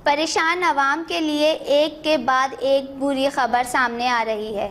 پریشان عوام کے لیے ایک کے بعد ایک بری خبر سامنے آ رہی ہے۔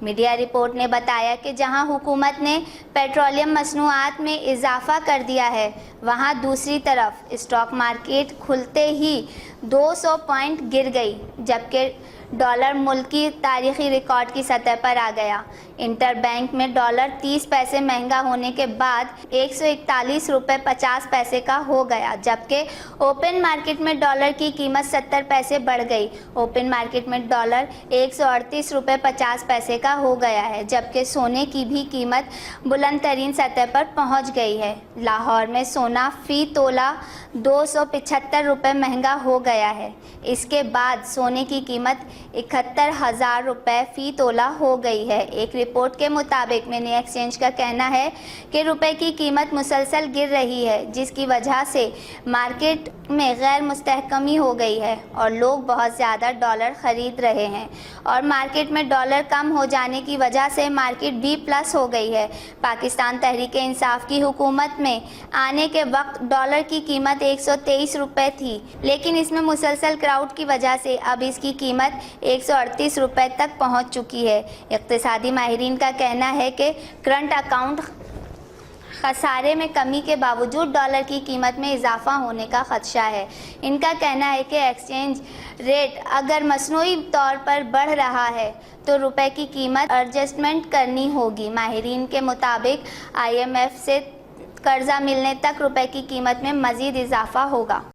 میڈیا رپورٹ نے بتایا کہ جہاں حکومت نے پیٹرولیم مصنوعات میں اضافہ کر دیا ہے، وہاں دوسری طرف اسٹاک مارکیٹ کھلتے ہی 200 پوائنٹ گر گئی، جبکہ ڈالر ملکی تاریخی ریکارڈ کی سطح پر آ گیا۔ انٹر بینک میں ڈالر 30 پیسے مہنگا ہونے کے بعد 141 روپے 50 پیسے کا ہو گیا، جبکہ اوپن مارکیٹ میں ڈالر کی قیمت 70 پیسے بڑھ گئی۔ اوپن مارکیٹ میں ڈالر 138 روپے 50 پیسے کا ہو گیا ہے، جبکہ سونے کی بھی قیمت بلند ترین سطح پر پہنچ گئی ہے۔ لاہور میں سونا فی تولہ 275 روپے مہنگا ہو گیا ہے۔ اس کے بعد سونے کی قیمت 71,000 روپے فی تولہ ہو گئی ہے۔ ایک رپورٹ کے مطابق منی ایکسچینج کا کہنا ہے کہ روپے کی قیمت مسلسل گر رہی ہے، جس کی وجہ سے مارکیٹ میں غیر مستحکمی ہو گئی ہے اور لوگ بہت زیادہ ڈالر خرید رہے ہیں، اور مارکیٹ میں ڈالر کم ہو جانے کی وجہ سے مارکیٹ بھی پلس ہو گئی ہے۔ پاکستان تحریک انصاف کی حکومت میں آنے کے وقت ڈالر کی قیمت 123 روپے تھی، لیکن اس میں مسلسل کراؤڈ کی وجہ سے اب اس کی قیمت 138 روپے تک پہنچ چکی ہے۔ اقتصادی ماہرین کا کہنا ہے کہ کرنٹ اکاؤنٹ خسارے میں کمی کے باوجود ڈالر کی قیمت میں اضافہ ہونے کا خدشہ ہے۔ ان کا کہنا ہے کہ ایکسچینج ریٹ اگر مصنوعی طور پر بڑھ رہا ہے تو روپے کی قیمت ایڈجسٹمنٹ کرنی ہوگی۔ ماہرین کے مطابق IMF سے قرضہ ملنے تک روپے کی قیمت میں مزید اضافہ ہوگا۔